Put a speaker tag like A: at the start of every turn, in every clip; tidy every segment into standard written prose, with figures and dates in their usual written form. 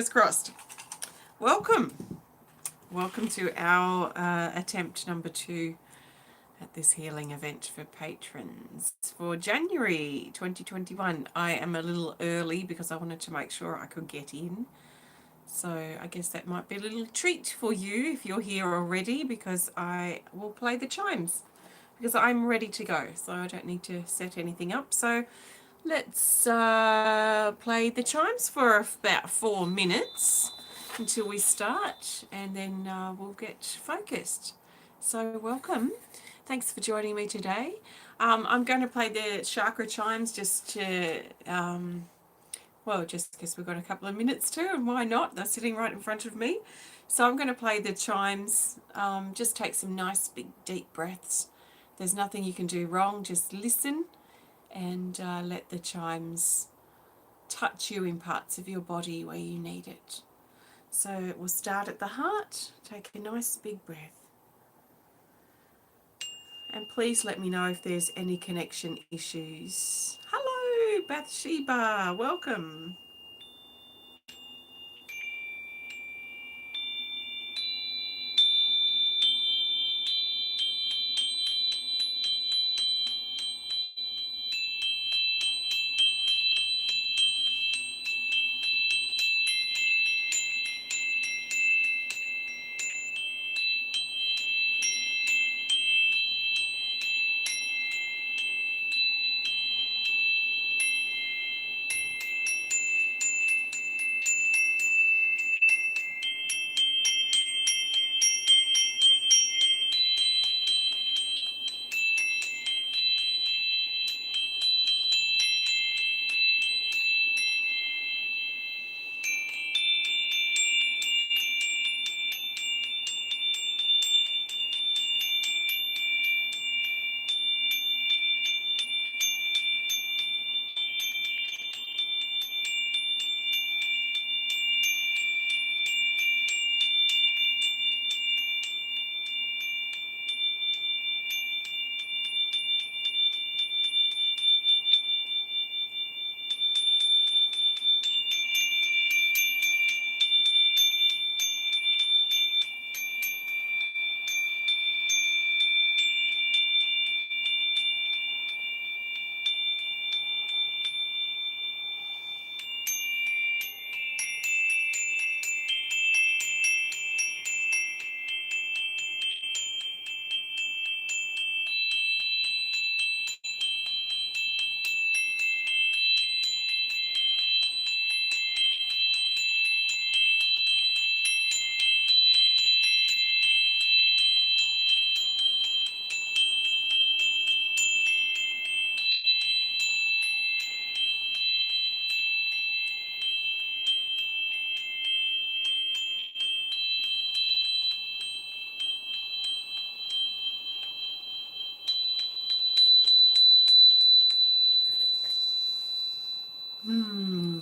A: crossed. Welcome. Welcome to our attempt number 2 at this healing event for patrons for January 2021. I am a little early because I wanted to make sure I could get in. So I guess that might be a little treat for you if you're here already, because I will play the chimes because I'm ready to go. So I don't need to set anything up. So let's play the chimes for about 4 minutes until we start, and then we'll get focused. So welcome. Thanks for joining me today. I'm going to play the chakra chimes just to, just because we've got a couple of minutes too, and why not? They're sitting right in front of me. So I'm going to play the chimes. Just take some nice big deep breaths. There's nothing you can do wrong. Just listen and let the chimes touch you in parts of your body where you need it. So we'll start at the heart. Take a nice big breath. And please let me know if there's any connection issues. Hello, Bathsheba. Welcome.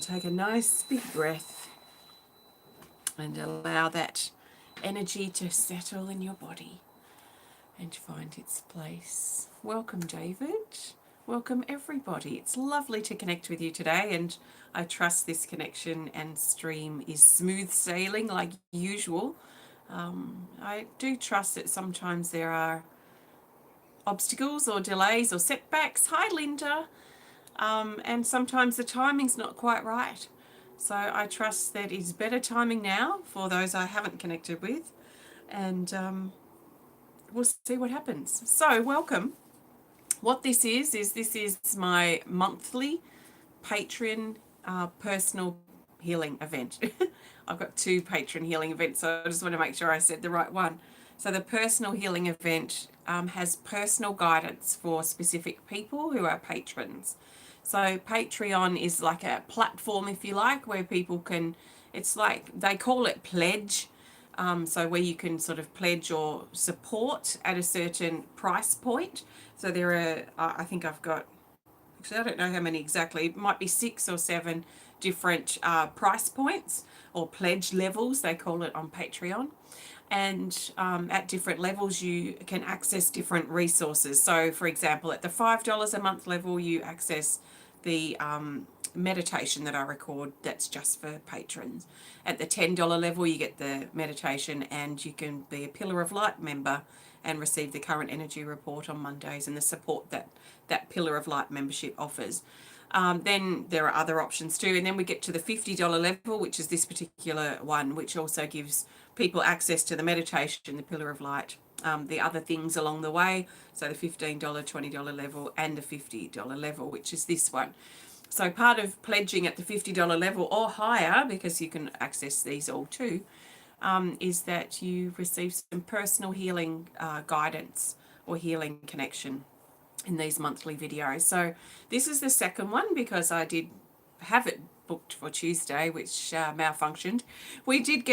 A: Take a nice big breath and allow that energy to settle in your body and find its place. Welcome, David. Welcome, everybody. It's lovely to connect with you today, and I trust this connection and stream is smooth sailing like usual. I do trust that sometimes there are obstacles or delays or setbacks. Hi, Linda. And sometimes the timing's not quite right. So I trust that it's better timing now for those I haven't connected with, and we'll see what happens. So welcome. What this is my monthly Patreon personal healing event. I've got 2 Patreon healing events, so I just want to make sure I said the right one. So the personal healing event has personal guidance for specific people who are patrons. So Patreon is like a platform, if you like, where people can, it's like, they call it pledge. So where you can sort of pledge your support at a certain price point. So there are, I think I've got, actually I don't know how many exactly, it might be 6 or 7 different price points or pledge levels, they call it on Patreon. And at different levels you can access different resources. So for example, at the $5 a month level you access the meditation that I record that's just for patrons. At the $10 level, you get the meditation, and you can be a Pillar of Light member and receive the current energy report on Mondays and the support that that Pillar of Light membership offers. Then there are other options too. And then we get to the $50 level, which is this particular one, which also gives people access to the meditation, the Pillar of Light, the other things along the way. So the $15, $20 level and the $50 level, which is this one. So part of pledging at the $50 level or higher, because you can access these all too, is that you receive some personal healing guidance or healing connection in these monthly videos. So this is the second one because I did have it booked for Tuesday, which malfunctioned. I did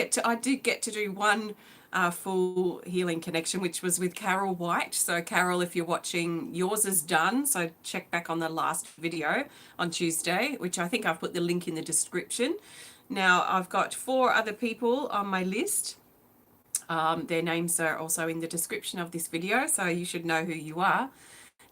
A: get to do one full healing connection, which was with Carol White. So Carol, if you're watching, yours is done. So check back on the last video on Tuesday, which I think I've put the link in the description. Now I've got 4 other people on my list. Their names are also in the description of this video, so you should know who you are.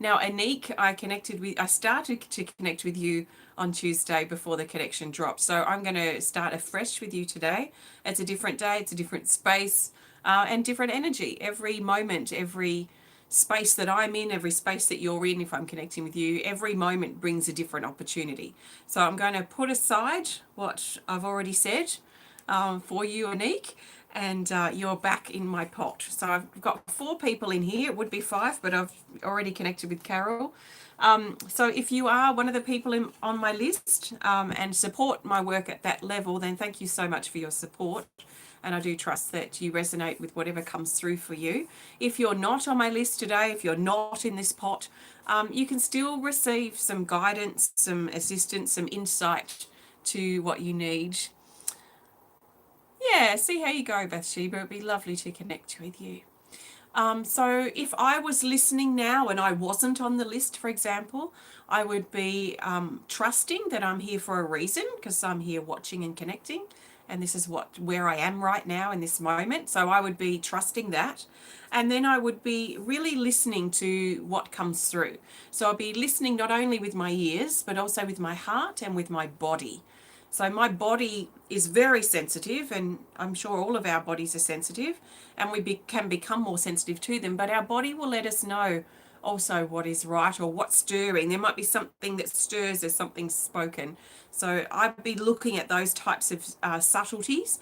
A: Now, Annick, I started to connect with you on Tuesday before the connection dropped. So I'm going to start afresh with you today. It's a different day, it's a different space, and different energy. Every moment, every space that I'm in, every space that you're in, if I'm connecting with you, every moment brings a different opportunity. So I'm going to put aside what I've already said for you, Annick, and you're back in my pot. So I've got 4 people in here. It would be 5, but I've already connected with Carol. So if you are one of the people on my list and support my work at that level, then thank you so much for your support. And I do trust that you resonate with whatever comes through for you. If you're not on my list today, if you're not in this pot, you can still receive some guidance, some assistance, some insight to what you need. Yeah, see how you go, Bathsheba. It'd be lovely to connect with you. So if I was listening now and I wasn't on the list, for example, I would be trusting that I'm here for a reason, because I'm here watching and connecting. And this is where I am right now in this moment. So I would be trusting that. And then I would be really listening to what comes through. So I'll be listening not only with my ears, but also with my heart and with my body. So my body is very sensitive, and I'm sure all of our bodies are sensitive, and we can become more sensitive to them, but our body will let us know also what is right or what's stirring. There might be something that stirs as something's spoken. So I'd be looking at those types of subtleties,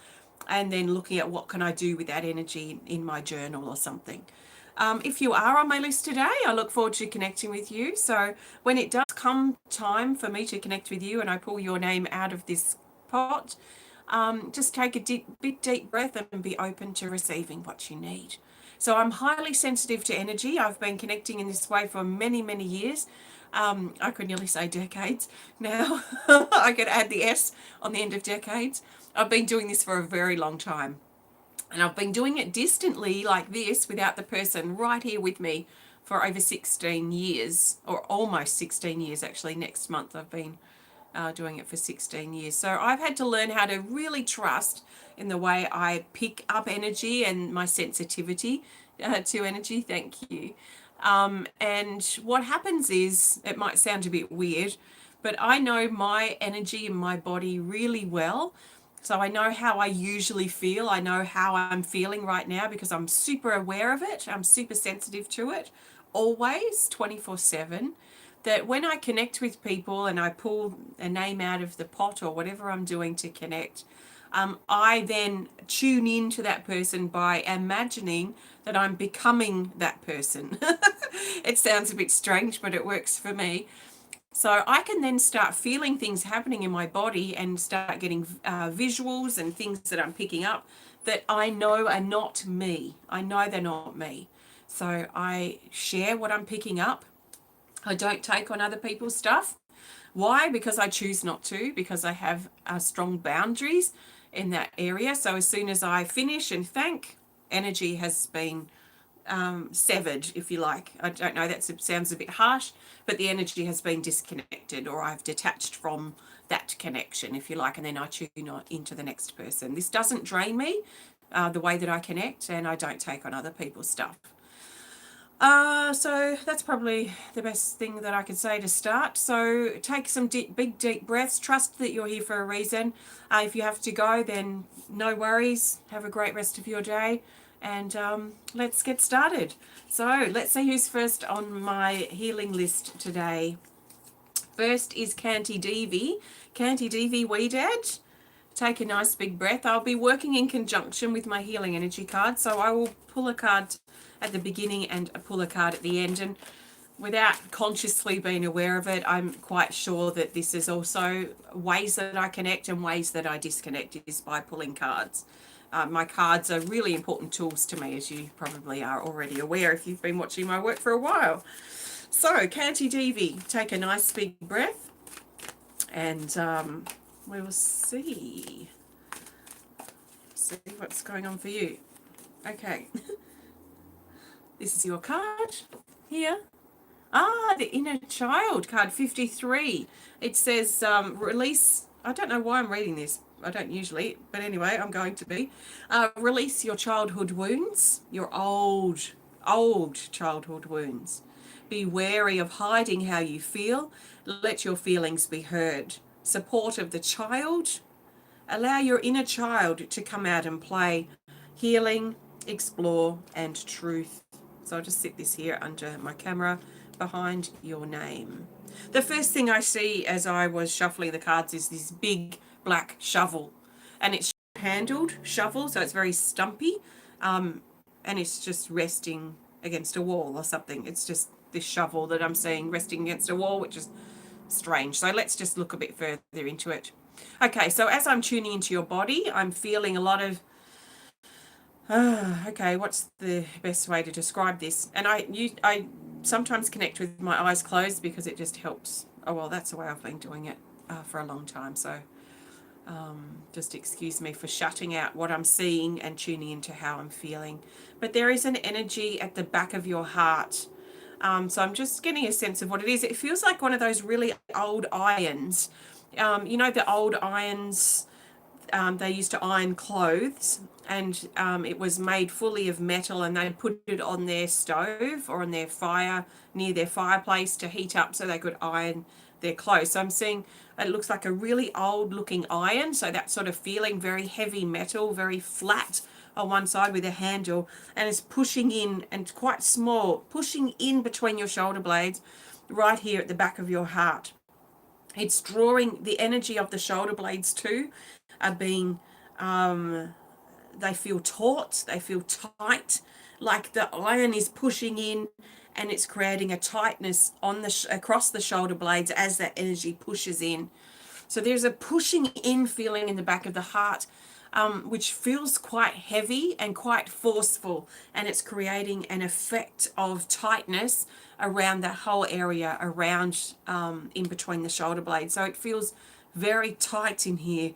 A: and then looking at what can I do with that energy in my journal or something. If you are on my list today, I look forward to connecting with you. So when it does come time for me to connect with you and I pull your name out of this pot, just take a big deep breath and be open to receiving what you need. So I'm highly sensitive to energy. I've been connecting in this way for many, many years. I could nearly say decades now. I could add the S on the end of decades. I've been doing this for a very long time. And I've been doing it distantly like this without the person right here with me for over 16 years, or almost 16 years actually. Next month I've been doing it for 16 years. So I've had to learn how to really trust in the way I pick up energy and my sensitivity to energy. Thank you. And what happens is, it might sound a bit weird, but I know my energy in my body really well. So I know how I usually feel. I know how I'm feeling right now because I'm super aware of it. I'm super sensitive to it, always, 24/7. That when I connect with people and I pull a name out of the pot or whatever I'm doing to connect, I then tune into that person by imagining that I'm becoming that person. It sounds a bit strange, but it works for me. So I can then start feeling things happening in my body and start getting visuals and things that I'm picking up that I know are not me. I know they're not me. So I share what I'm picking up. I don't take on other people's stuff. Why? Because I choose not to, because I have strong boundaries in that area. So as soon as I finish and thank, energy has been severed, if you like. I don't know, that sounds a bit harsh, but the energy has been disconnected, or I've detached from that connection, if you like, and then I tune into the next person. This doesn't drain me the way that I connect, and I don't take on other people's stuff. So that's probably the best thing that I could say to start. So take some big, deep breaths. Trust that you're here for a reason. If you have to go, then no worries. Have a great rest of your day. And let's get started. So let's see who's first on my healing list today. First is KantiDevi Wedad. Take a nice big breath. I'll be working in conjunction with my healing energy card, so I will pull a card at the beginning and pull a card at the end. And without consciously being aware of it, I'm quite sure that this is also ways that I connect and ways that I disconnect is by pulling cards. My cards are really important tools to me, as you probably are already aware if you've been watching my work for a while. So, KantiDevi, take a nice big breath, and we will see what's going on for you. Okay. This is your card here. The Inner Child card 53. It says release. I don't know why I'm reading this. I don't usually, but anyway, I'm going to be. Release your childhood wounds, your old childhood wounds. Be wary of hiding how you feel. Let your feelings be heard. Support of the child. Allow your inner child to come out and play. Healing, explore, and truth. So I'll just sit this here under my camera behind your name. The first thing I see as I was shuffling the cards is this big black shovel. And it's handled shovel, so it's very stumpy. And it's just resting against a wall or something. It's just this shovel that I'm seeing resting against a wall, which is strange. So let's just look a bit further into it. Okay, so as I'm tuning into your body, I'm feeling a lot of okay, what's the best way to describe this? And I sometimes connect with my eyes closed because it just helps. Oh, well, that's the way I've been doing it for a long time. So just excuse me for shutting out what I'm seeing and tuning into how I'm feeling. But there is an energy at the back of your heart. So I'm just getting a sense of what it is. It feels like one of those really old irons. You know, the old irons, they used to iron clothes, and it was made fully of metal, and they'd put it on their stove or on their fire, near their fireplace to heat up so they could iron their clothes. So I'm seeing it looks like a really old looking iron, so that sort of feeling, very heavy metal, very flat on one side with a handle, and it's pushing in, and quite small, pushing in between your shoulder blades right here at the back of your heart. It's drawing the energy of the shoulder blades too, are being they feel taut, they feel tight, like the iron is pushing in, and it's creating a tightness on the across the shoulder blades as that energy pushes in. So there's a pushing in feeling in the back of the heart, which feels quite heavy and quite forceful, and it's creating an effect of tightness around that whole area around in between the shoulder blades. So it feels very tight in here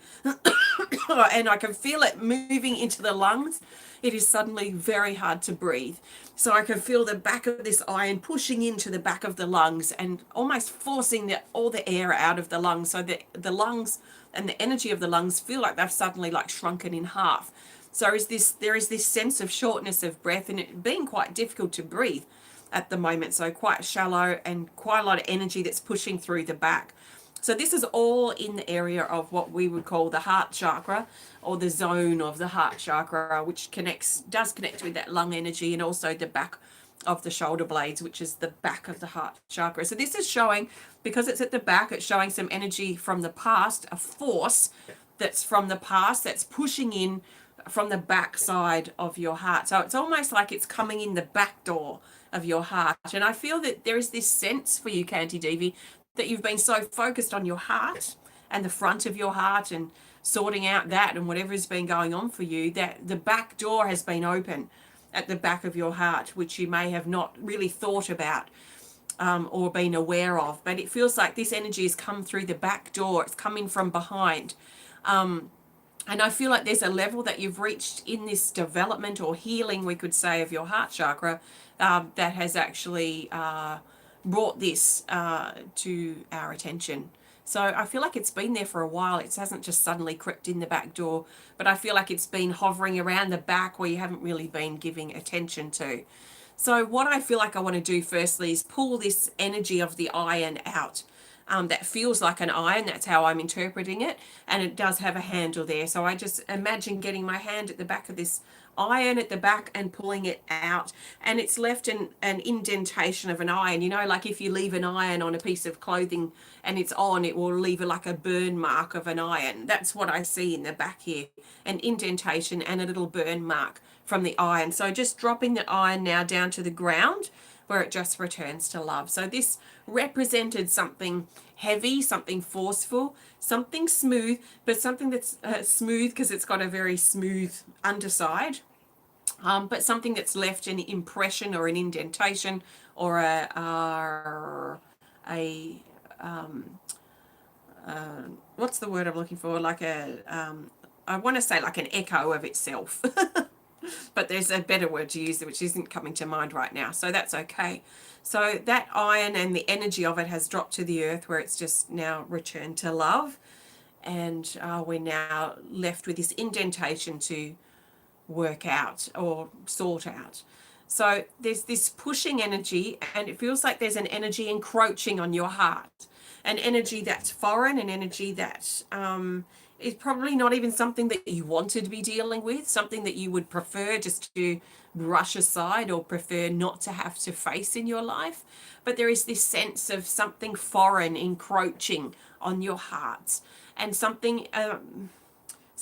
A: and I can feel it moving into the lungs. It is suddenly very hard to breathe. So I can feel the back of this iron pushing into the back of the lungs and almost forcing all the air out of the lungs, so that the lungs and the energy of the lungs feel like they've suddenly like shrunken in half. So there is this sense of shortness of breath, and it being quite difficult to breathe at the moment. So quite shallow and quite a lot of energy that's pushing through the back. So this is all in the area of what we would call the heart chakra, or the zone of the heart chakra, which does connect with that lung energy, and also the back of the shoulder blades, which is the back of the heart chakra. So this is showing, because it's at the back, it's showing some energy from the past, a force that's from the past that's pushing in from the back side of your heart. So it's almost like it's coming in the back door of your heart. And I feel that there is this sense for you, KantiDevi, that you've been so focused on your heart and the front of your heart and sorting out that and whatever has been going on for you, that the back door has been open at the back of your heart, which you may have not really thought about or been aware of. But it feels like this energy has come through the back door. It's coming from behind. And I feel like there's a level that you've reached in this development or healing, we could say, of your heart chakra that has actually brought this to our attention. So I feel like it's been there for a while. It hasn't just suddenly crept in the back door, but I feel like it's been hovering around the back where you haven't really been giving attention to. So what I feel like I want to do firstly is pull this energy of the iron out. That feels like an iron, that's how I'm interpreting it, and it does have a handle there. So I just imagine getting my hand at the back of this iron at the back and pulling it out, and it's left an indentation of an iron. You know, like if you leave an iron on a piece of clothing and it's on, it will leave like a burn mark of an iron. That's what I see in the back here, an indentation and a little burn mark from the iron. So just dropping the iron now down to the ground where it just returns to love. So this represented something heavy, something forceful, something smooth, but something that's smooth because it's got a very smooth underside, but something that's left an impression or an indentation or what's the word I'm looking for? Like I want to say like an echo of itself. But there's a better word to use which isn't coming to mind right now, so that's okay. So that iron and the energy of it has dropped to the earth where it's just now returned to love, and we're now left with this indentation to work out or sort out. So there's this pushing energy, and it feels like there's an energy encroaching on your heart, an energy that's foreign, an energy that is probably not even something that you wanted to be dealing with, something that you would prefer just to brush aside or prefer not to have to face in your life. But there is this sense of something foreign encroaching on your heart, and something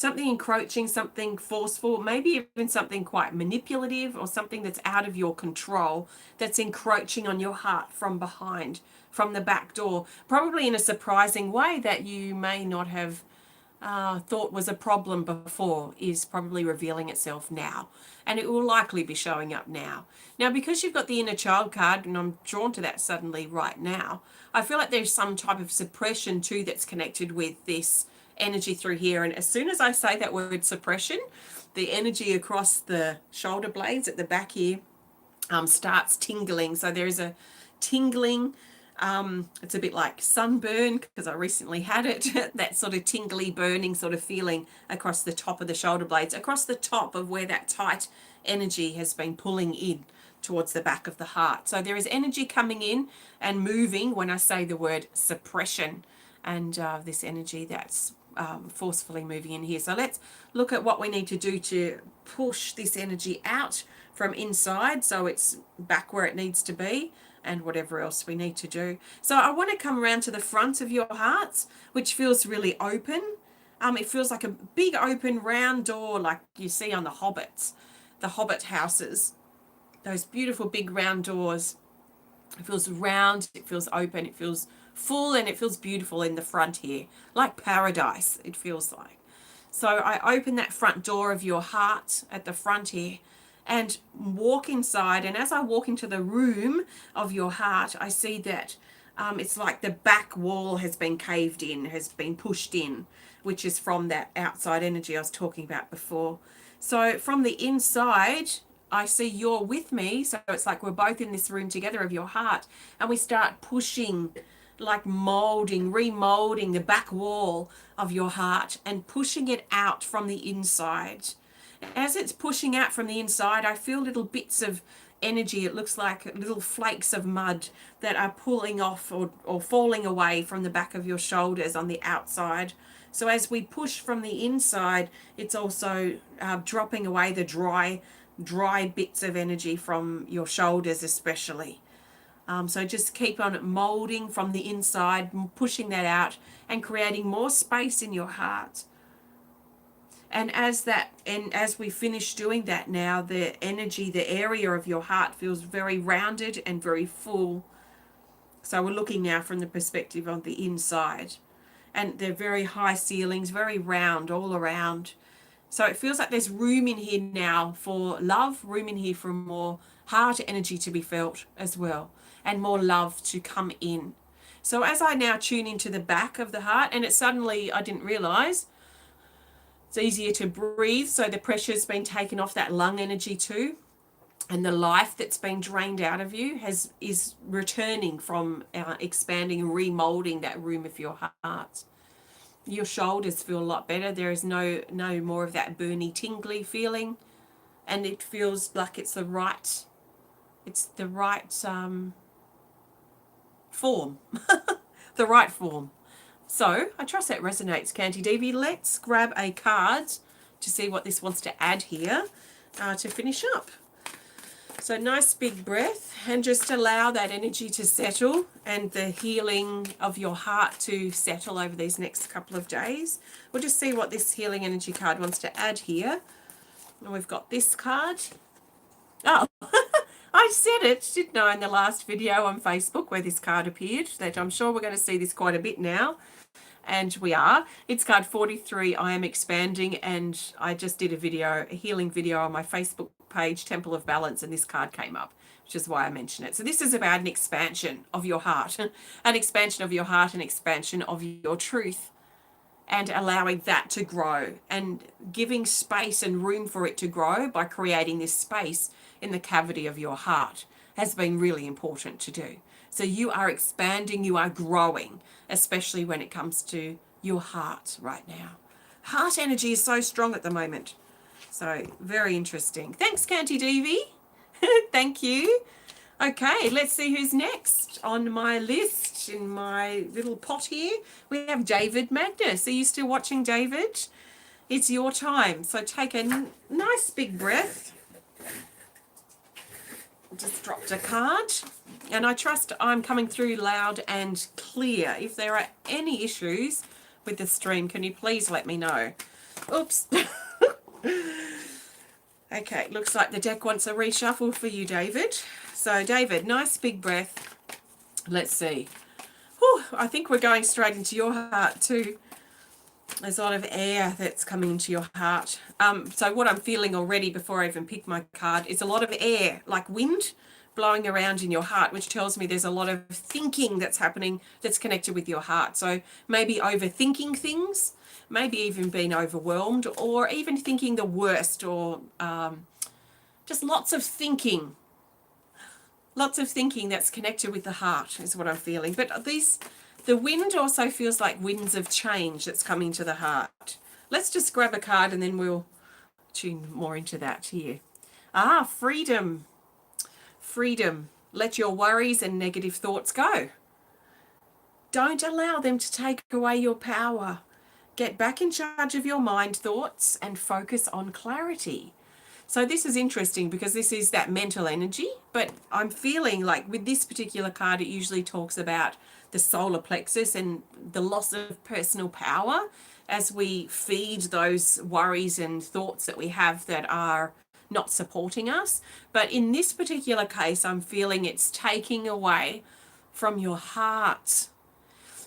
A: encroaching, something forceful, maybe even something quite manipulative or something that's out of your control, that's encroaching on your heart from behind, from the back door, probably in a surprising way that you may not have thought was a problem before, is probably revealing itself now, and it will likely be showing up now. Now, because you've got the inner child card, and I'm drawn to that suddenly right now, I feel like there's some type of suppression too that's connected with this energy through here. And as soon as I say that word suppression, the energy across the shoulder blades at the back here starts tingling. So there is a tingling. It's a bit like sunburn because I recently had it, that sort of tingly burning sort of feeling across the top of the shoulder blades, across the top of where that tight energy has been pulling in towards the back of the heart. So there is energy coming in and moving when I say the word suppression, and this energy that's forcefully moving in here. So let's look at what we need to do to push this energy out from inside so it's back where it needs to be, and whatever else we need to do. So I want to come around to the front of your hearts, which feels really open. It feels like a big open round door like you see on the hobbits, the hobbit houses, those beautiful big round doors. It feels round, it feels open, it feels full, and it feels beautiful in the front here, like paradise it feels like. So I open that front door of your heart at the front here and walk inside, and as I walk into the room of your heart, I see that it's like the back wall has been caved in, has been pushed in, which is from that outside energy I was talking about before. So from the inside, I see you're with me, so it's like we're both in this room together of your heart, and we start pushing, like molding, remolding the back wall of your heart and pushing it out from the inside. As it's pushing out from the inside, I feel little bits of energy. It looks like little flakes of mud that are pulling off or falling away from the back of your shoulders on the outside. So as we push from the inside, it's also dropping away the dry bits of energy from your shoulders especially. So just keep on molding from the inside, pushing that out and creating more space in your heart. And as we finish doing that now, the energy, the area of your heart feels very rounded and very full. So we're looking now from the perspective of the inside. And they're very high ceilings, very round all around. So it feels like there's room in here now for love, room in here for more heart energy to be felt as well, and more love to come in. So as I now tune into the back of the heart, and it suddenly, I didn't realize, it's easier to breathe, so the pressure's been taken off that lung energy too, and the life that's been drained out of you is returning from expanding and remolding that room of your heart. Your shoulders feel a lot better. There is no more of that burny, tingly feeling, and it feels like it's the right It's the right form, the right form. So I trust that resonates, KantiDevi. Let's grab a card to see what this wants to add here to finish up. So nice big breath, and just allow that energy to settle and the healing of your heart to settle over these next couple of days. We'll just see what this healing energy card wants to add here. And we've got this card. Oh, I said it, didn't I, in the last video on Facebook where this card appeared, that I'm sure we're going to see this quite a bit now. And we are. It's card 43, I am expanding, and I just did a healing video on my Facebook page, Temple of Balance, and this card came up, which is why I mention it. So this is about an expansion of your heart, an expansion of your heart, an expansion of your truth, and allowing that to grow and giving space and room for it to grow by creating this space in the cavity of your heart has been really important to do. So you are expanding, you are growing, especially when it comes to your heart right now. Heart energy is so strong at the moment. So very interesting. Thanks, KantiDevi. Thank you. Okay, let's see who's next on my list in my little pot here. We have David Magnus. Are you still watching, David? It's your time. So take a nice big breath. Just dropped a card. And I trust I'm coming through loud and clear. If there are any issues with the stream, can you please let me know? Oops. Okay, looks like the deck wants a reshuffle for you, David. So, David, nice big breath. Let's see. Whew, I think we're going straight into your heart too. There's a lot of air that's coming into your heart. So what I'm feeling already before I even pick my card is a lot of air, like wind, blowing around in your heart, which tells me there's a lot of thinking that's happening that's connected with your heart. So maybe overthinking things, maybe even being overwhelmed, or even thinking the worst, or just lots of thinking that's connected with the heart is what I'm feeling. But the wind also feels like winds of change that's coming to the heart. Let's just grab a card and then we'll tune more into that here. Freedom. Freedom. Let your worries and negative thoughts go. Don't allow them to take away your power. Get back in charge of your mind thoughts and focus on clarity. So this is interesting because this is that mental energy, but I'm feeling like with this particular card, it usually talks about the solar plexus and the loss of personal power as we feed those worries and thoughts that we have that are not supporting us. But in this particular case, I'm feeling it's taking away from your heart.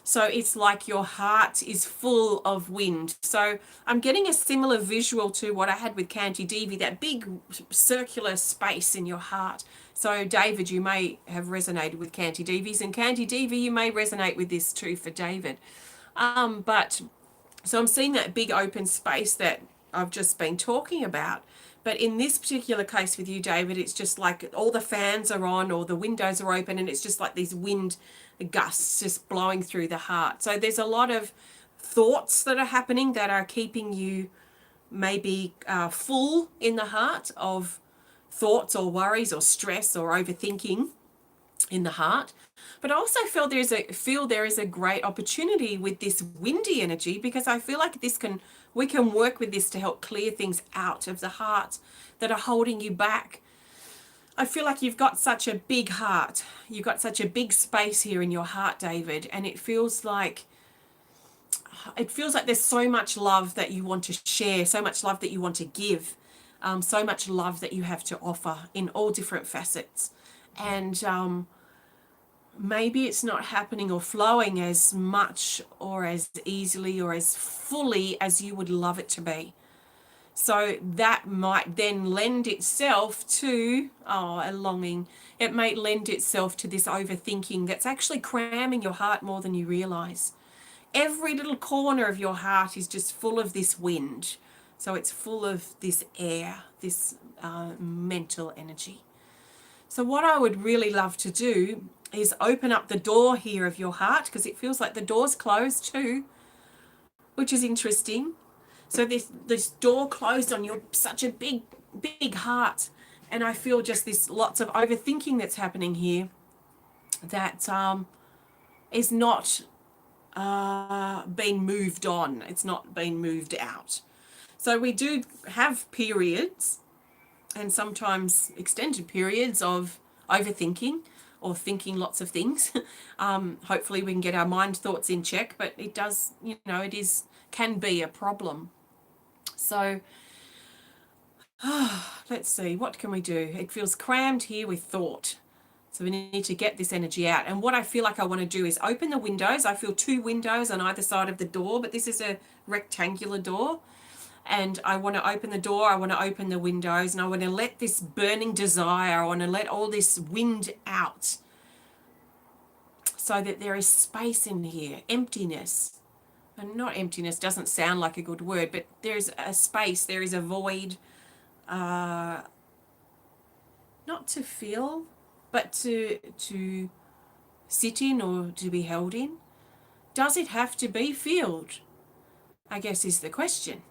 A: So it's like your heart is full of wind. So I'm getting a similar visual to what I had with KantiDevi, that big circular space in your heart. So David, you may have resonated with KantiDevi's, and KantiDevi, you may resonate with this too for David. So I'm seeing that big open space that I've just been talking about. But in this particular case with you, David, it's just like all the fans are on or the windows are open, and it's just like these wind gusts just blowing through the heart. So there's a lot of thoughts that are happening that are keeping you maybe full in the heart of thoughts or worries or stress or overthinking in the heart. But I also feel there is a great opportunity with this windy energy, because I feel like we can work with this to help clear things out of the heart that are holding you back. I feel like you've got such a big heart. You've got such a big space here in your heart, David, and it feels like there's so much love that you want to share, so much love that you want to give, so much love that you have to offer in all different facets. And maybe it's not happening or flowing as much or as easily or as fully as you would love it to be. So that might then lend itself to a longing. It may lend itself to this overthinking that's actually cramming your heart more than you realize. Every little corner of your heart is just full of this wind. So it's full of this air, this mental energy. So what I would really love to do is open up the door here of your heart, because it feels like the door's closed too, which is interesting. So this door closed on your such a big heart, And I feel just this lots of overthinking that's happening here that is not being moved on. It's not being moved out. So we do have periods, and sometimes extended periods of overthinking or thinking lots of things. Hopefully we can get our mind thoughts in check, but it does, can be a problem. So let's see, what can we do? It feels crammed here with thought. So we need to get this energy out. And what I feel like I want to do is open the windows. I feel 2 windows on either side of the door, but this is a rectangular door. And I want to open the door, I want to open the windows, and I want to let this burning desire, I want to let all this wind out so that there is space in here, emptiness. And not emptiness doesn't sound like a good word, but there's a space, there is a void, not to feel, but to sit in or to be held in. Does it have to be filled? I guess is the question.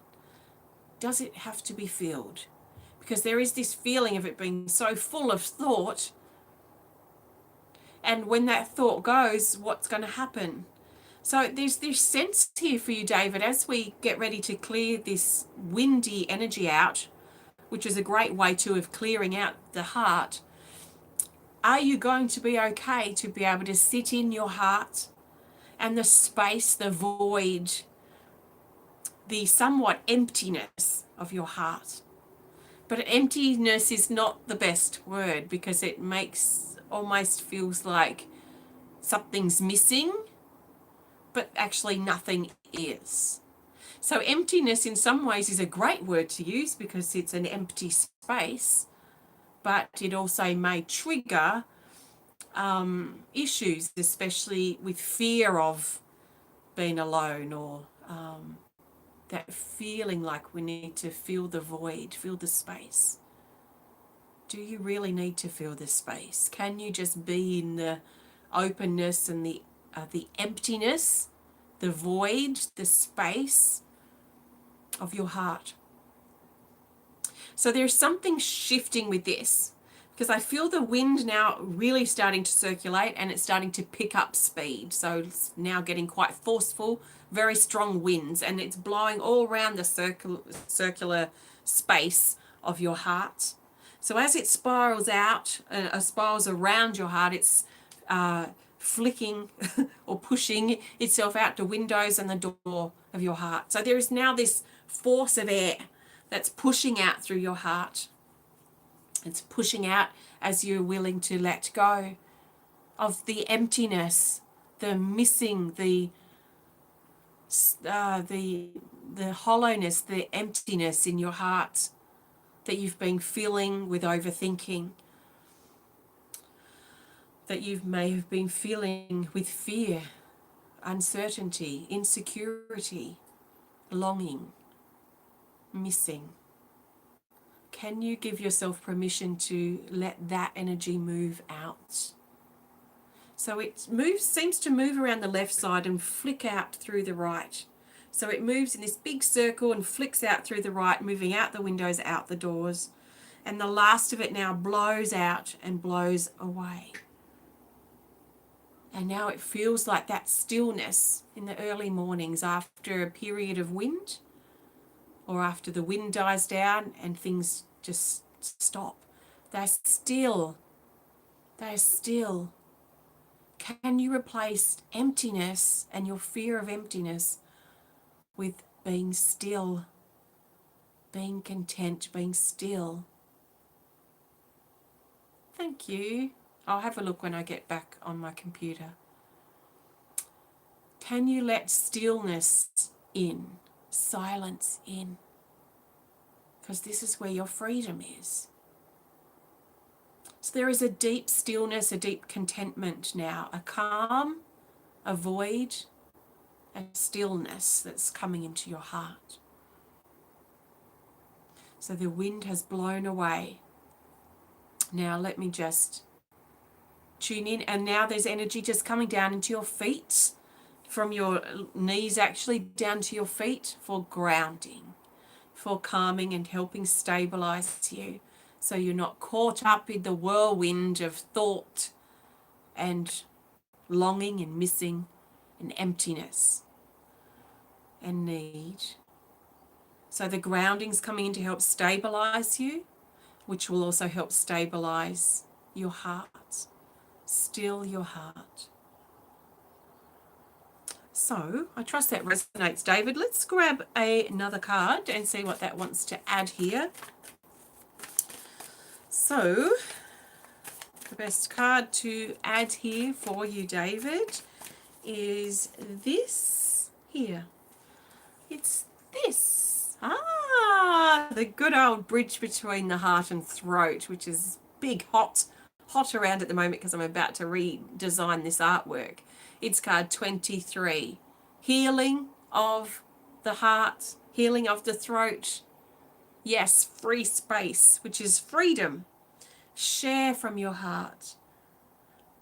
A: Does it have to be filled? Because there is this feeling of it being so full of thought. And when that thought goes, what's going to happen? So there's this sense here for you, David, as we get ready to clear this windy energy out, which is a great way too of clearing out the heart. Are you going to be okay to be able to sit in your heart and the space, the void, the somewhat emptiness of your heart? But emptiness is not the best word because it almost feels like something's missing, but actually nothing is. So emptiness in some ways is a great word to use because it's an empty space, but it also may trigger issues, especially with fear of being alone or that feeling like we need to fill the void, fill the space. Do you really need to fill the space? Can you just be in the openness and the emptiness, the void, the space of your heart? So there's something shifting with this because I feel the wind now really starting to circulate and it's starting to pick up speed. So it's now getting quite forceful, very strong winds, and it's blowing all around the circular space of your heart. So as it spirals out, spirals around your heart, it's flicking or pushing itself out the windows and the door of your heart. So there is now this force of air that's pushing out through your heart. It's pushing out as you're willing to let go of the emptiness, the missing, the hollowness, the emptiness in your heart that you've been feeling with overthinking, that you may have been feeling with fear, uncertainty, insecurity, longing, missing. Can you give yourself permission to let that energy move out? So it seems to move around the left side and flick out through the right. So it moves in this big circle and flicks out through the right, moving out the windows, out the doors. And the last of it now blows out and blows away. And now it feels like that stillness in the early mornings after a period of wind, or after the wind dies down and things just stop. They're still. They're still. Can you replace emptiness and your fear of emptiness with being still, being content, being still? Thank you. I'll have a look when I get back on my computer. Can you let stillness in, silence in? Because this is where your freedom is. So there is a deep stillness, a deep contentment now, a calm, a void, a stillness that's coming into your heart. So the wind has blown away. Now let me just tune in, and now there's energy just coming down into your feet, from your knees actually down to your feet, for grounding, for calming and helping stabilize you. so you're not caught up in the whirlwind of thought and longing and missing and emptiness and need. So the grounding's coming in to help stabilize you, which will also help stabilize your heart, still your heart. So I trust that resonates, David. Let's grab another card and see what that wants to add here. So the best card to add here for you, David, is this here. It's this. The good old bridge between the heart and throat, which is big, hot around at the moment because I'm about to redesign this artwork. It's card 23. Healing of the heart, healing of the throat. Yes, free space, which is freedom. Share from your heart.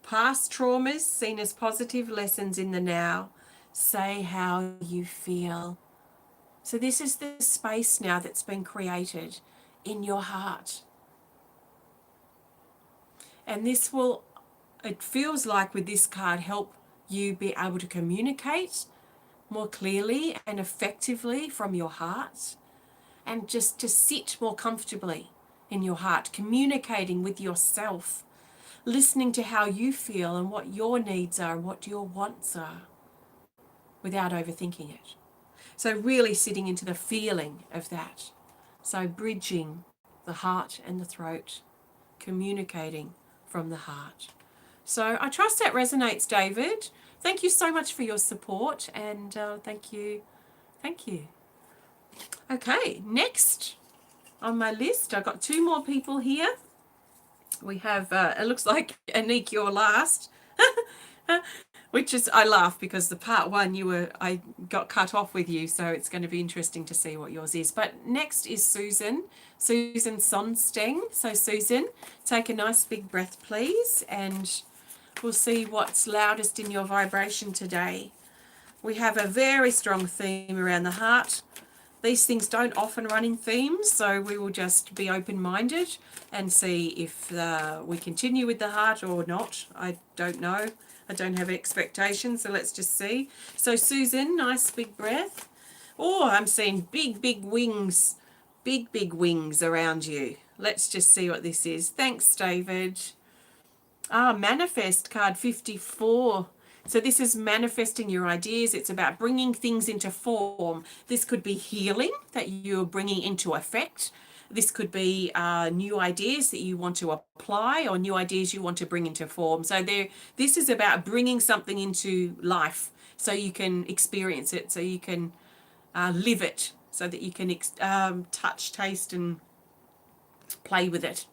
A: Past traumas seen as positive lessons in the now. Say how you feel. So this is the space now that's been created in your heart. And this will, it feels like with this card, help you be able to communicate more clearly and effectively from your heart, and just to sit more comfortably in your heart, communicating with yourself, listening to how you feel and what your needs are and what your wants are without overthinking it. So really sitting into the feeling of that. So bridging the heart and the throat, communicating from the heart. So I trust that resonates, David. Thank you so much for your support, and thank you. Okay, next on my list, I've got two more people here. We have, it looks like Annick, you're last, which is, I laugh because the part one I got cut off with you, so it's going to be interesting to see what yours is. But next is Susan Sonsteng. So Susan, take a nice big breath, please, and we'll see what's loudest in your vibration today. We have a very strong theme around the heart. These things don't often run in themes, so we will just be open-minded and see if we continue with the heart or not. I don't know. I don't have expectations, so let's just see. So Susan, nice big breath. Oh, I'm seeing big, big wings. Big, big wings around you. Let's just see what this is. Thanks, David. Manifest, card 54. So this is manifesting your ideas. It's about bringing things into form. This could be healing that you're bringing into effect. This could be new ideas that you want to apply, or new ideas you want to bring into form. So this is about bringing something into life so you can experience it, so you can live it, so that you can touch, taste, and play with it.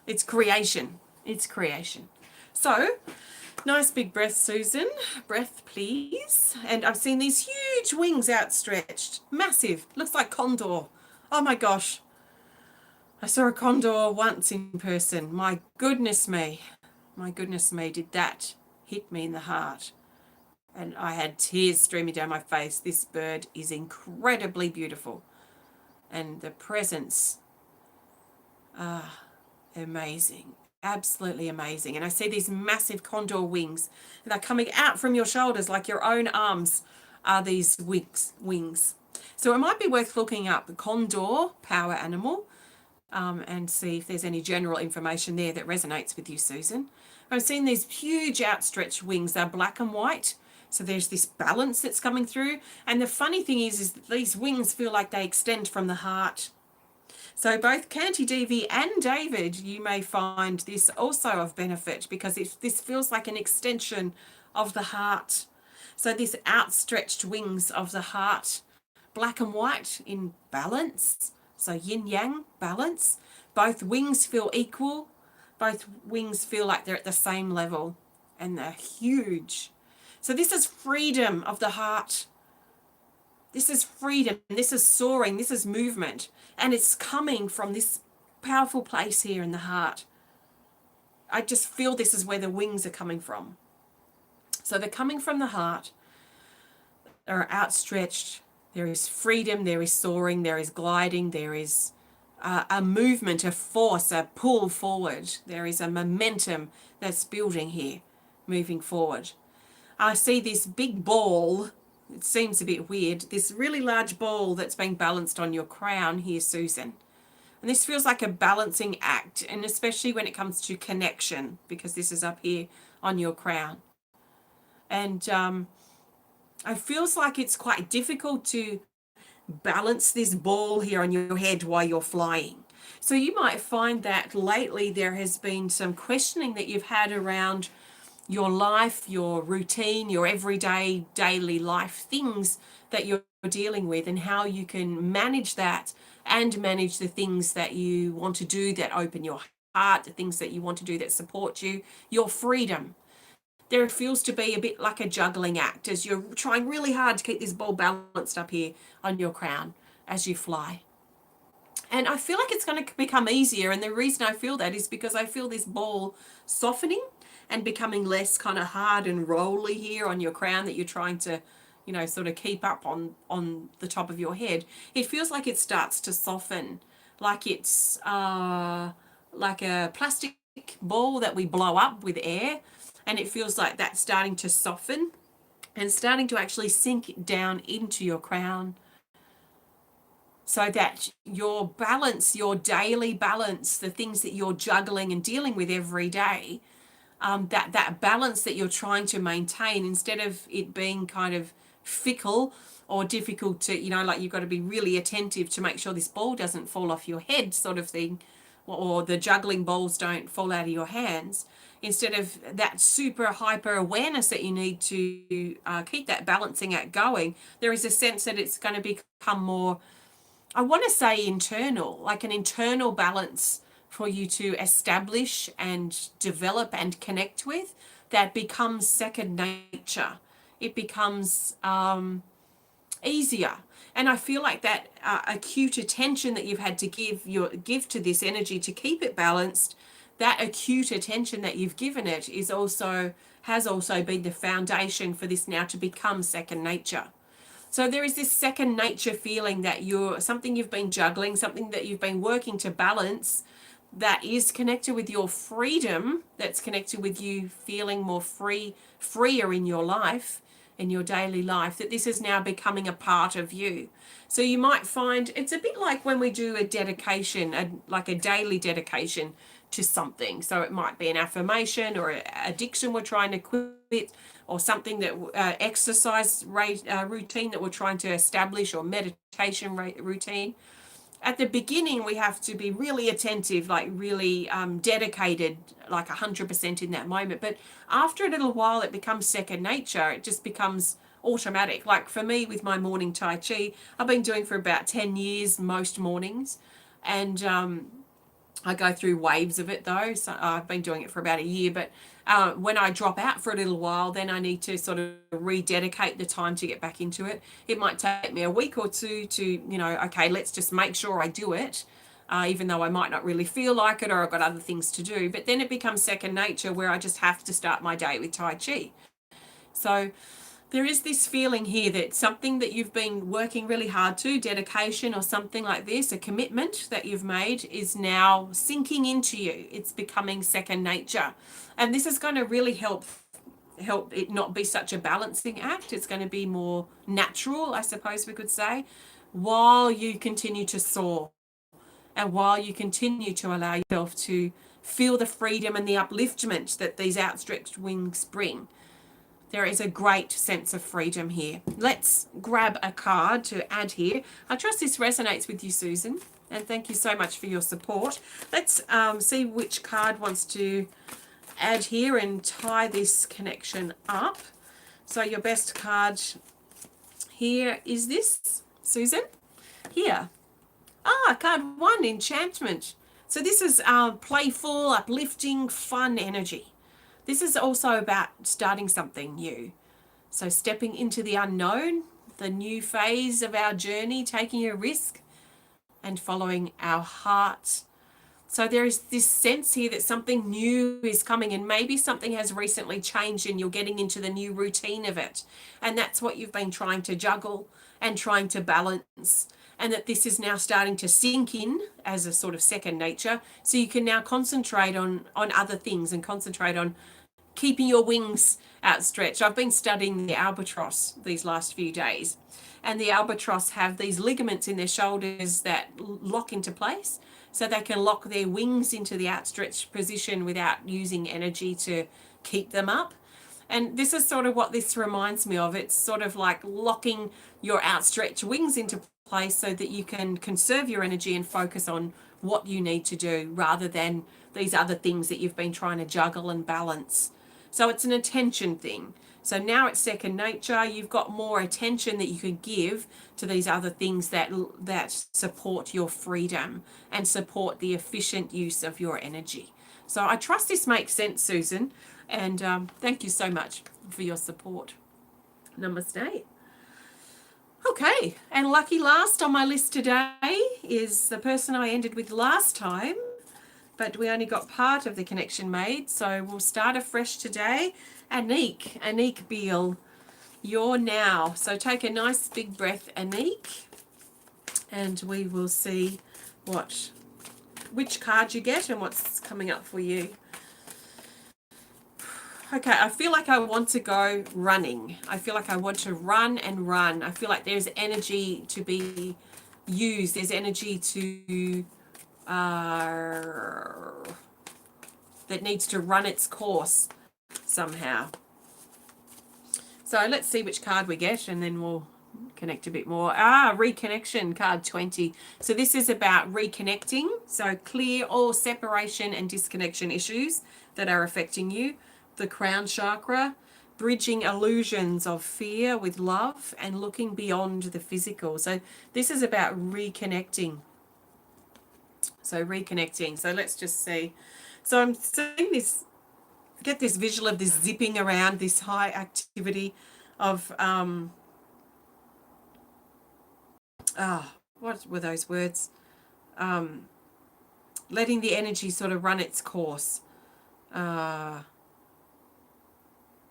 A: It's creation. It's creation. So, nice big breath, Susan. Breath, please. And I've seen these huge wings outstretched. Massive. Looks like condor. Oh my gosh. I saw a condor once in person. My goodness me. My goodness me, did that hit me in the heart. And I had tears streaming down my face. This bird is incredibly beautiful. And the presence, amazing. Absolutely amazing. And I see these massive condor wings, and they're coming out from your shoulders like your own arms are these wings. So it might be worth looking up condor, power animal, and see if there's any general information there that resonates with you, Susan. I've seen these huge outstretched wings. They're black and white. So there's this balance that's coming through. And the funny thing is that these wings feel like they extend from the heart. So both KantiDevi and David, you may find this also of benefit, because this feels like an extension of the heart. So this outstretched wings of the heart, black and white in balance. So yin-yang, balance. Both wings feel equal. Both wings feel like they're at the same level, and they're huge. So this is freedom of the heart. This is freedom. This is soaring. This is movement. And it's coming from this powerful place here in the heart. I just feel this is where the wings are coming from. So they're coming from the heart. They're outstretched. There is freedom. There is soaring. There is gliding. There is a movement, a force, a pull forward. There is a momentum that's building here, moving forward. I see this big ball. It seems a bit weird. This really large ball that's being balanced on your crown here, Susan. And this feels like a balancing act, and especially when it comes to connection, because this is up here on your crown. And it feels like it's quite difficult to balance this ball here on your head while you're flying. So you might find that lately there has been some questioning that you've had around your life, your routine, your everyday daily life things that you're dealing with, and how you can manage that and manage the things that you want to do that open your heart, the things that you want to do that support you, your freedom. There feels to be a bit like a juggling act as you're trying really hard to keep this ball balanced up here on your crown as you fly. And I feel like it's going to become easier. And the reason I feel that is because I feel this ball softening and becoming less kind of hard and rolly here on your crown that you're trying to, you know, sort of keep up on the top of your head. It feels like it starts to soften, like it's like a plastic ball that we blow up with air. And it feels like that's starting to soften and starting to actually sink down into your crown, so that your balance, your daily balance, the things that you're juggling and dealing with every day, that balance that you're trying to maintain, instead of it being kind of fickle or difficult to, you know, like you've got to be really attentive to make sure this ball doesn't fall off your head sort of thing, or the juggling balls don't fall out of your hands. Instead of that super hyper awareness that you need to keep that balancing act going, there is a sense that it's going to become more, I want to say internal, like an internal balance for you to establish and develop and connect with, that becomes second nature. It becomes easier. And I feel like that acute attention that you've had to give to this energy to keep it balanced, that acute attention that you've given it has also been the foundation for this now to become second nature. So there is this second nature feeling that something you've been juggling, something that you've been working to balance, that is connected with your freedom, that's connected with you feeling more freer in your life, in your daily life, that this is now becoming a part of you. So you might find it's a bit like when we do a dedication, like a daily dedication to something. So it might be an affirmation or an addiction we're trying to quit, or something that exercise routine that we're trying to establish, or meditation routine. At the beginning, we have to be really attentive, like really dedicated, like 100% in that moment. But after a little while, it becomes second nature. It just becomes automatic. Like for me, with my morning Tai Chi, I've been doing for about 10 years most mornings. And I go through waves of it though. So I've been doing it for about a year, but when I drop out for a little while, then I need to sort of rededicate the time to get back into it. It might take me a week or two to, you know, okay, let's just make sure I do it, even though I might not really feel like it, or I've got other things to do. But then it becomes second nature, where I just have to start my day with Tai Chi. So there is this feeling here that something that you've been working really hard to, dedication or something like this, a commitment that you've made, is now sinking into you. It's becoming second nature. And this is going to really help it not be such a balancing act. It's going to be more natural, I suppose we could say, while you continue to soar, and while you continue to allow yourself to feel the freedom and the upliftment that these outstretched wings bring. There is a great sense of freedom here. Let's grab a card to add here. I trust this resonates with you, Susan, and thank you so much for your support. Let's see which card wants to add here and tie this connection up. So your best card here is this, Susan. Here. Card 1, enchantment. So this is playful, uplifting, fun energy. This is also about starting something new. So stepping into the unknown, the new phase of our journey, taking a risk and following our heart. So there is this sense here that something new is coming, and maybe something has recently changed and you're getting into the new routine of it. And that's what you've been trying to juggle and trying to balance. and that this is now starting to sink in as a sort of second nature. So you can now concentrate on other things and concentrate on keeping your wings outstretched. I've been studying the albatross these last few days, and the albatross have these ligaments in their shoulders that lock into place, so they can lock their wings into the outstretched position without using energy to keep them up. And this is sort of what this reminds me of. It's sort of like locking your outstretched wings into place so that you can conserve your energy and focus on what you need to do rather than these other things that you've been trying to juggle and balance. So it's an attention thing. So now it's second nature. You've got more attention that you can give to these other things that support your freedom and support the efficient use of your energy. So I trust this makes sense, Susan. And thank you so much for your support. Namaste. Okay, and lucky last on my list today is the person I ended with last time, but we only got part of the connection made, so we'll start afresh today. Annick Beal, you're now. So take a nice big breath, Annick, and we will see which card you get and what's coming up for you. Okay, I feel like I want to go running. I feel like I want to run and run. I feel like there's energy to be used. There's energy to that needs to run its course somehow. So let's see which card we get, and then we'll connect a bit more. Reconnection card 20. So this is about reconnecting. So clear all separation and disconnection issues that are affecting you. The Crown Chakra, bridging illusions of fear with love and looking beyond the physical. So this is about reconnecting. So reconnecting. So let's just see. So I'm seeing this, get this visual of this zipping around, this high activity of, what were those words? Letting the energy sort of run its course.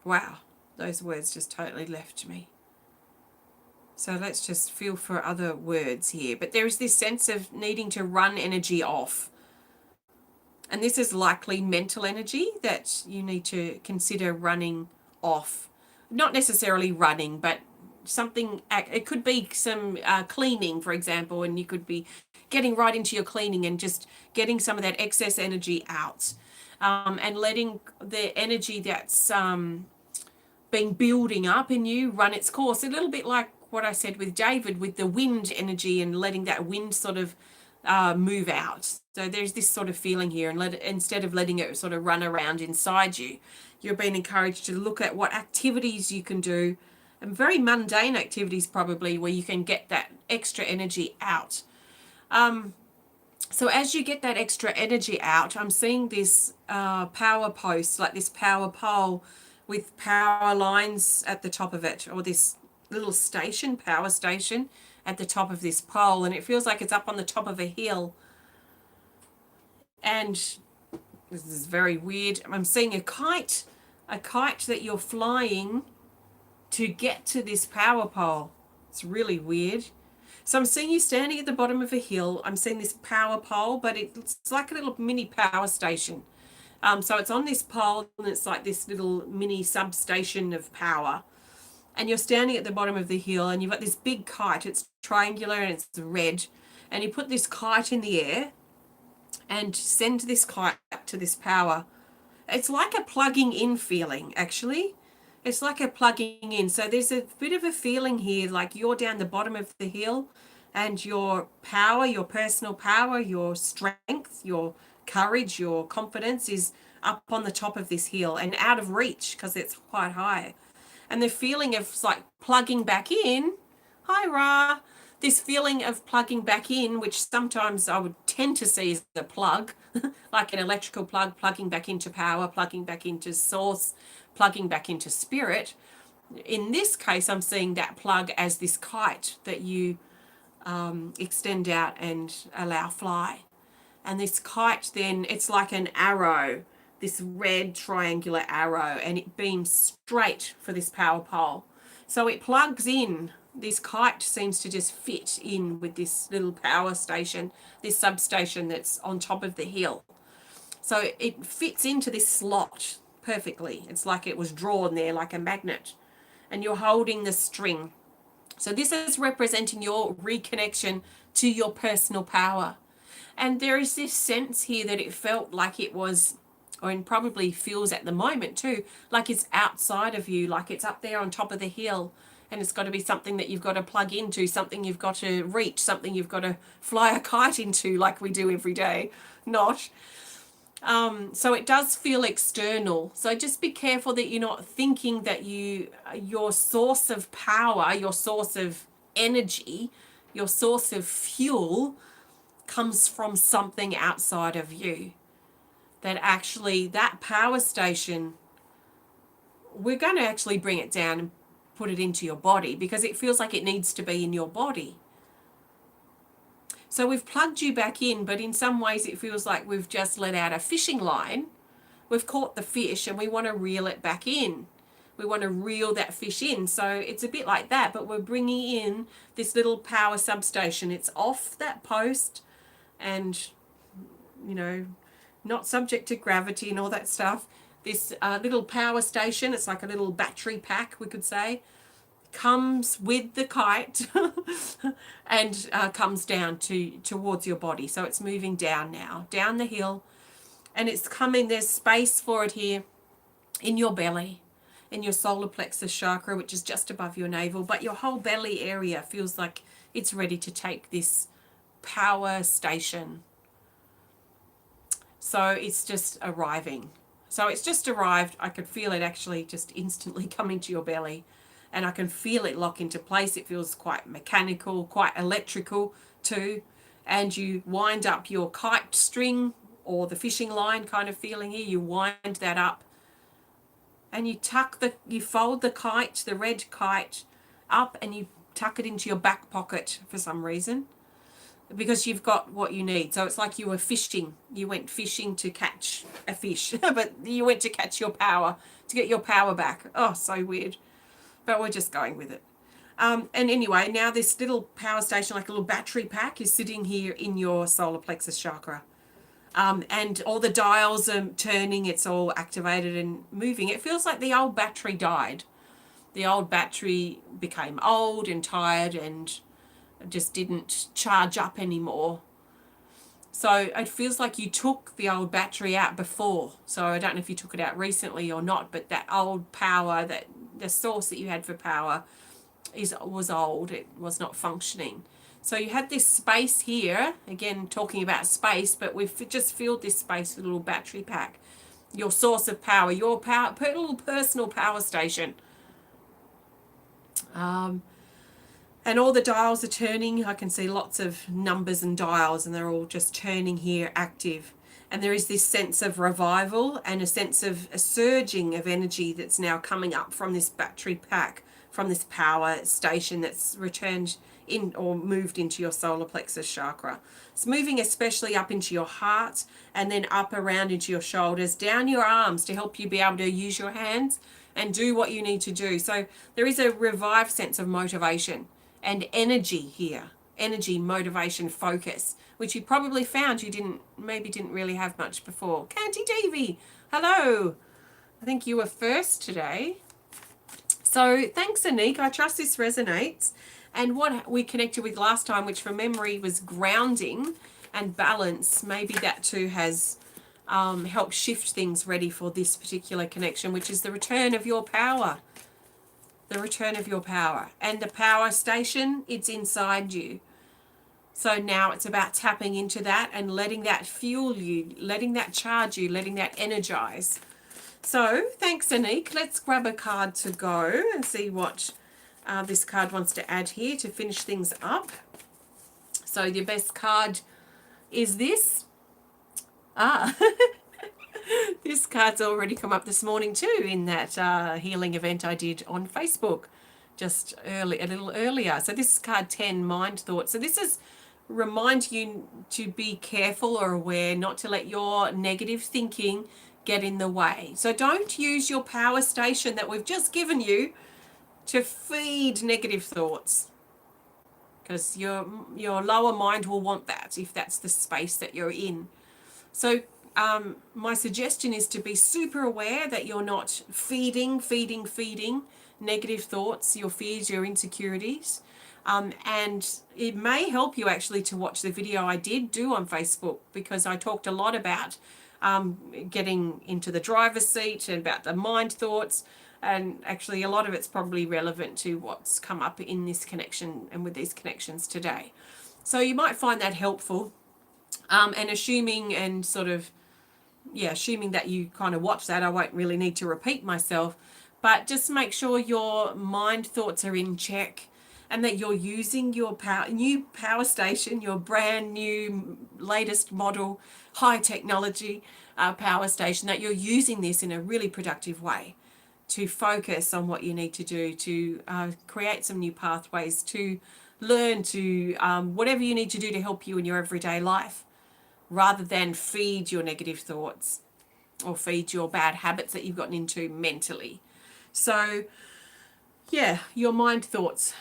A: Wow, those words just totally left me. So let's just feel for other words here. But there is this sense of needing to run energy off. And this is likely mental energy that you need to consider running off. Not necessarily running, but something, it could be some cleaning, for example, and you could be getting right into your cleaning and just getting some of that excess energy out. And letting the energy that's been building up in you run its course. A little bit like what I said with David, with the wind energy, and letting that wind sort of move out. So there's this sort of feeling here, and instead of letting it sort of run around inside you, you're being encouraged to look at what activities you can do, and very mundane activities probably, where you can get that extra energy out. So as you get that extra energy out, I'm seeing this power post, like this power pole with power lines at the top of it, or this little station, power station at the top of this pole, and it feels like it's up on the top of a hill. And this is very weird. I'm seeing a kite that you're flying to get to this power pole. It's really weird. So I'm seeing you standing at the bottom of a hill. I'm seeing this power pole, but it's like a little mini power station. So it's on this pole, and it's like this little mini substation of power. And you're standing at the bottom of the hill, and you've got this big kite. It's triangular and it's red. And you put this kite in the air and send this kite back to this power. It's like a plugging in feeling, actually. It's like a plugging in. So there's a bit of a feeling here, like you're down the bottom of the hill, and your power, your personal power, your strength, your courage, your confidence is up on the top of this hill and out of reach because it's quite high. And the feeling of like plugging back in, hi Ra, this feeling of plugging back in, which sometimes I would tend to see as a plug, like an electrical plug, plugging back into power, plugging back into source, plugging back into spirit. In this case, I'm seeing that plug as this kite that you extend out and allow fly. And this kite then, it's like an arrow, this red triangular arrow, and it beams straight for this power pole. So it plugs in this kite seems to just fit in with this little power station, this substation that's on top of the hill. So it fits into this slot perfectly. It's like it was drawn there like a magnet. And you're holding the string. So this is representing your reconnection to your personal power. And there is this sense here that it felt like it was, or it probably feels at the moment too, like it's outside of you, like it's up there on top of the hill. And it's got to be something that you've got to plug into, something you've got to reach, something you've got to fly a kite into like we do every day. Not. So it does feel external. So just be careful that you're not thinking that your source of power, your source of energy, your source of fuel comes from something outside of you. That actually, that power station, we're going to actually bring it down and put it into your body because it feels like it needs to be in your body. So we've plugged you back in, but in some ways it feels like we've just let out a fishing line. We've caught the fish and we want to reel it back in. We want to reel that fish in. So it's a bit like that, but we're bringing in this little power substation. It's off that post and, you know, not subject to gravity and all that stuff. This little power station, it's like a little battery pack, we could say, comes with the kite and comes down towards your body. So it's moving down now, down the hill, and it's coming, there's space for it here in your belly, in your solar plexus chakra, which is just above your navel, but your whole belly area feels like it's ready to take this power station. So it's just arriving. So it's just arrived. I could feel it actually just instantly coming to your belly. And I can feel it lock into place. It feels quite mechanical, quite electrical too. And you wind up your kite string or the fishing line kind of feeling here. You wind that up and you fold the kite, the red kite, up and you tuck it into your back pocket for some reason because you've got what you need. So it's like you were fishing. You went fishing to catch a fish, but you went to catch your power, to get your power back. Oh, so weird. But we're just going with it. And anyway, now this little power station, like a little battery pack, is sitting here in your solar plexus chakra. And all the dials are turning, it's all activated and moving. It feels like the old battery died. The old battery became old and tired and just didn't charge up anymore. So it feels like you took the old battery out before. So I don't know if you took it out recently or not, but that old power, that the source that you had for power was old. It was not functioning. So you had this space here, again talking about space, but we've just filled this space with a little battery pack. Your source of power, your power, little personal power station. And all the dials are turning. I can see lots of numbers and dials and they're all just turning here active. And there is this sense of revival and a sense of a surging of energy that's now coming up from this battery pack, from this power station that's returned in or moved into your solar plexus chakra. It's moving especially up into your heart and then up around into your shoulders, down your arms to help you be able to use your hands and do what you need to do. So there is a revived sense of motivation and energy here. Energy, motivation, focus, which you probably found you didn't really have much before. KantiDevi, hello. I think you were first today. So thanks, Annick. I trust this resonates. And what we connected with last time, which from memory was grounding and balance, maybe that too has helped shift things ready for this particular connection, which is the return of your power. The return of your power. And the power station, it's inside you. So now it's about tapping into that and letting that fuel you, letting that charge you, letting that energize. So thanks, Annick. Let's grab a card to go and see what this card wants to add here to finish things up. So your best card is this. This card's already come up this morning too in that healing event I did on Facebook just a little earlier. So this is card 10, Mind Thought. So this is remind you to be careful or aware not to let your negative thinking get in the way. So don't use your power station that we've just given you to feed negative thoughts, because your lower mind will want that if that's the space that you're in. So my suggestion is to be super aware that you're not feeding negative thoughts, your fears, your insecurities. And it may help you actually to watch the video I did do on Facebook, because I talked a lot about getting into the driver's seat and about the mind thoughts. And actually a lot of it's probably relevant to what's come up in this connection and with these connections today. So you might find that helpful. And assuming that you kind of watch that, I won't really need to repeat myself, but just make sure your mind thoughts are in check and that you're using your new power station, your brand new latest model, high technology power station, that you're using this in a really productive way to focus on what you need to do, to create some new pathways, to learn, to whatever you need to do to help you in your everyday life, rather than feed your negative thoughts or feed your bad habits that you've gotten into mentally. So, yeah, your mind thoughts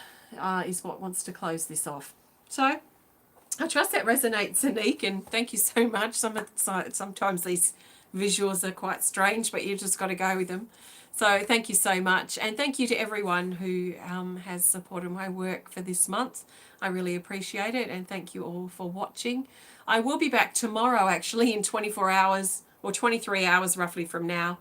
A: is what wants to close this off. So, I trust that resonates, Annick, and thank you so much. Sometimes these visuals are quite strange, but you've just got to go with them. So thank you so much, and thank you to everyone who has supported my work for this month. I really appreciate it, and thank you all for watching. I will be back tomorrow, actually, in 24 hours or 23 hours roughly from now,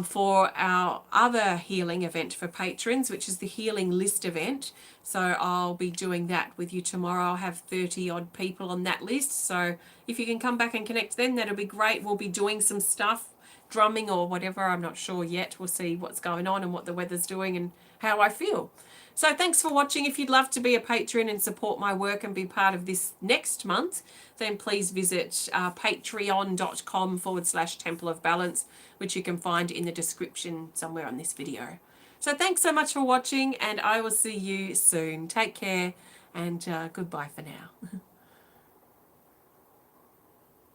A: for our other healing event for patrons, which is the Healing List event. So I'll be doing that with you tomorrow. I'll have 30 odd people on that list. So if you can come back and connect then, that'll be great. We'll be doing some stuff, drumming or whatever. I'm not sure yet. We'll see what's going on and what the weather's doing and how I feel. So thanks for watching. If you'd love to be a patron and support my work and be part of this next month, then please visit patreon.com/Temple of Balance, which you can find in the description somewhere on this video. So thanks so much for watching, and I will see you soon. Take care, and goodbye for now.